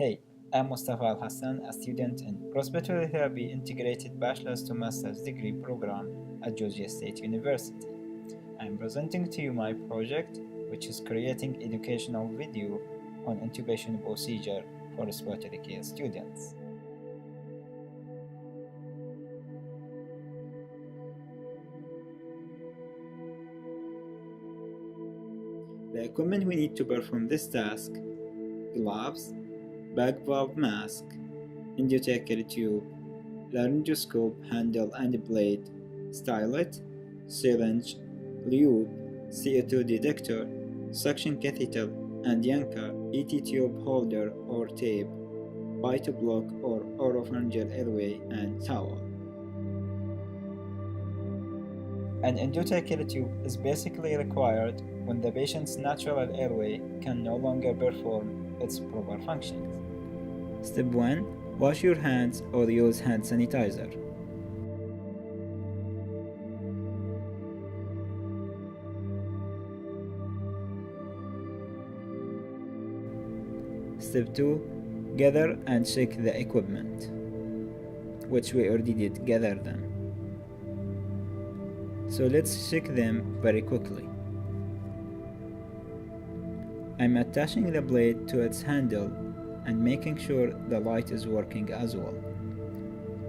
Hey, I'm Mustafa Al Hassan, a student in Respiratory Therapy Integrated Bachelor's to Master's Degree program at Georgia State University. I'm presenting to you my project, which is creating educational video on intubation procedure for respiratory care students. The equipment we need to perform this task: gloves, bag valve mask, endotracheal tube, laryngoscope handle and blade, stylet, syringe, lube, CO2 detector, suction catheter, and Yanka ET tube holder or tape, bite block or oropharyngeal airway, and towel. An endotracheal tube is basically required when the patient's natural airway can no longer perform its proper functions. Step 1. Wash your hands or use hand sanitizer. Step 2. Gather and check the equipment, which we already did, gather them. So let's check them very quickly. I'm attaching the blade to its handle and making sure the light is working as well.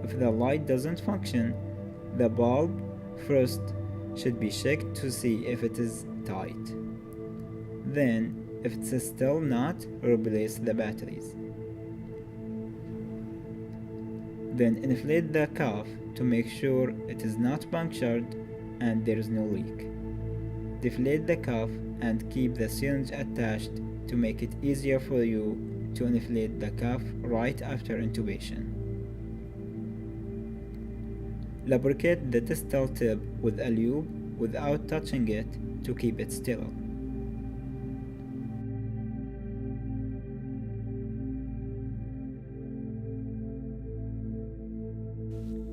If the light doesn't function, the bulb first should be checked to see if it is tight. Then, if it is still not, replace the batteries. Then inflate the cuff to make sure it is not punctured and there is no leak. Deflate the cuff and keep the syringe attached to make it easier for you to inflate the cuff right after intubation. Lubricate the distal tip with a lube without touching it to keep it sterile.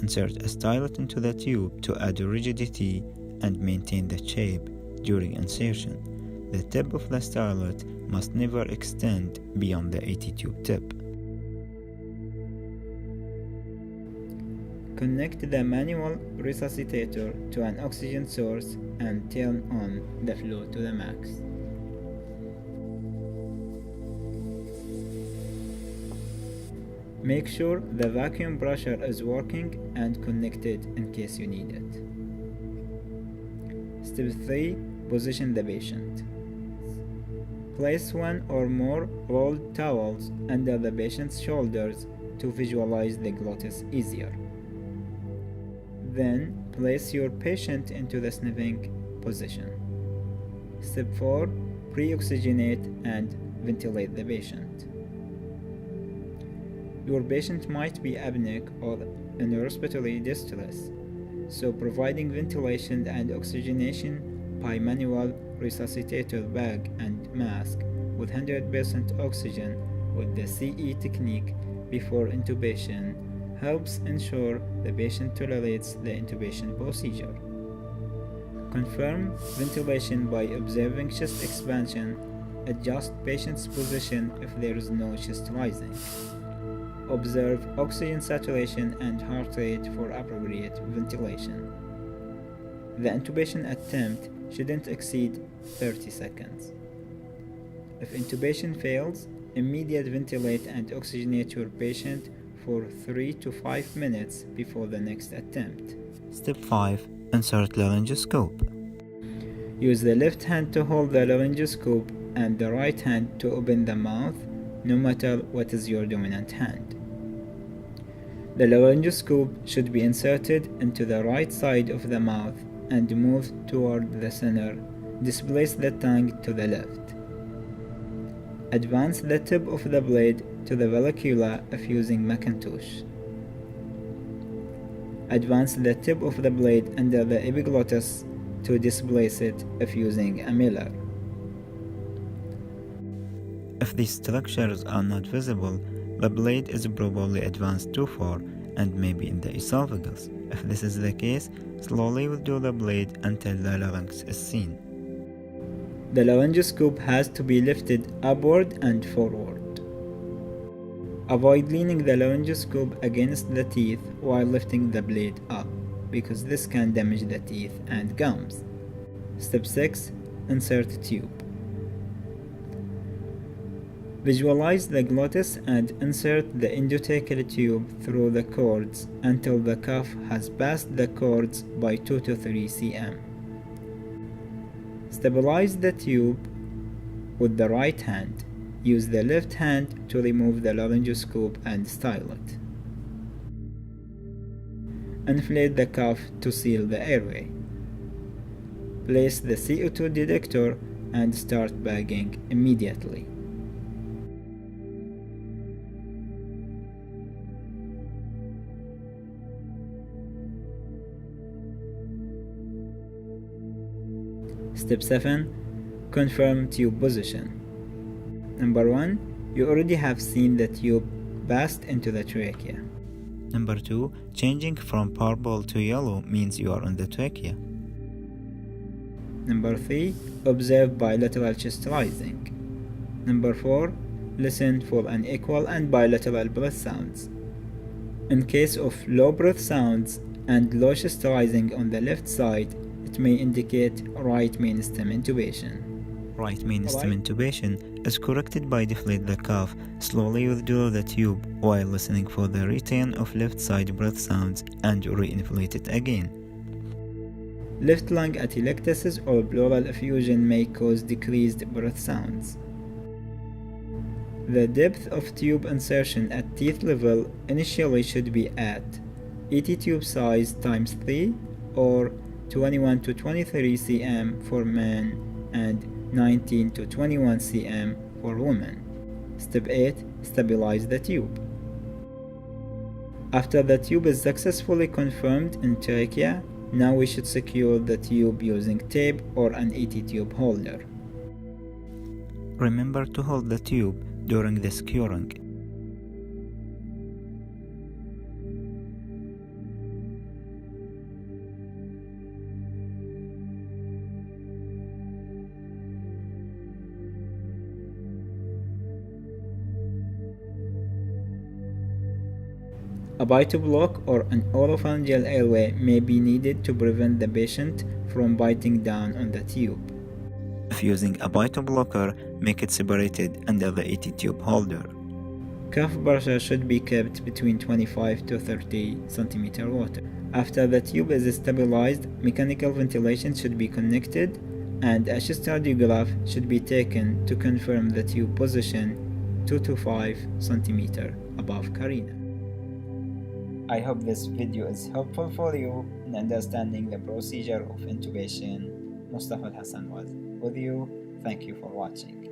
Insert a stylet into the tube to add rigidity and maintain the shape during insertion. The tip of the stylet must never extend beyond the AT tube tip. Connect the manual resuscitator to an oxygen source and turn on the flow to the max. Make sure the vacuum brusher is working and connected in case you need it. Step 3. Position the patient. Place one or more rolled towels under the patient's shoulders to visualize the glottis easier. Then place your patient into the sniffing position. Step 4. Pre-oxygenate and ventilate the patient. Your patient might be apneic or in respiratory distress, so providing ventilation and oxygenation by manual resuscitator bag and mask with 100% oxygen with the CE technique before intubation helps ensure the patient tolerates the intubation procedure. Confirm ventilation by observing chest expansion. Adjust patient's position if there is no chest rising. Observe oxygen saturation and heart rate for appropriate ventilation. The intubation attempt shouldn't exceed 30 seconds. If intubation fails, immediately ventilate and oxygenate your patient for 3 to 5 minutes before the next attempt. Step 5. Insert laryngoscope. Use the left hand to hold the laryngoscope and the right hand to open the mouth, no matter what is your dominant hand. The laryngoscope should be inserted into the right side of the mouth and moved toward the center. Displace the tongue to the left. Advance the tip of the blade to the vallecula if using Macintosh. Advance the tip of the blade under the epiglottis to displace it if using a Miller. If these structures are not visible, the blade is probably advanced too far and may be in the esophagus. If this is the case, slowly withdraw the blade until the larynx is seen. The laryngoscope has to be lifted upward and forward. Avoid leaning the laryngoscope against the teeth while lifting the blade up, because this can damage the teeth and gums. Step 6. Insert tube. Visualize the glottis and insert the endotracheal tube through the cords until the cuff has passed the cords by 2 to 3 cm. Stabilize the tube with the right hand. Use the left hand to remove the laryngoscope and style it. Inflate the cuff to seal the airway. Place the CO2 detector and start bagging immediately. Step 7. Confirm tube position. Number 1. You already have seen the tube passed into the trachea. Number 2. Changing from purple to yellow means you are on the trachea. Number 3. Observe bilateral chest rising. Number 4. Listen for unequal and bilateral breath sounds. In case of low breath sounds and low chest rising on the left side, it may indicate right mainstem intubation. Right mainstem intubation is corrected by deflate the cuff, slowly withdraw the tube while listening for the return of left side breath sounds and re-inflate it again. Left lung atelectasis or pleural effusion may cause decreased breath sounds. The depth of tube insertion at teeth level initially should be at 80 tube size times 3 or 21 to 23 cm for men and 19 to 21 cm for women. Step 8. Stabilize the tube. After the tube is successfully confirmed in trachea, now we should secure the tube using tape or an ET tube holder. Remember to hold the tube during the securing. A bite block or an oropharyngeal airway may be needed to prevent the patient from biting down on the tube. If using a bite blocker, make it separated under the ET tube holder. Cuff pressure should be kept between 25 to 30 cm water. After the tube is stabilized, mechanical ventilation should be connected and a chest radiograph should be taken to confirm the tube position 2 to 5 cm above carina. I hope this video is helpful for you in understanding the procedure of intubation. Mustafa Hassan was with you. Thank you for watching.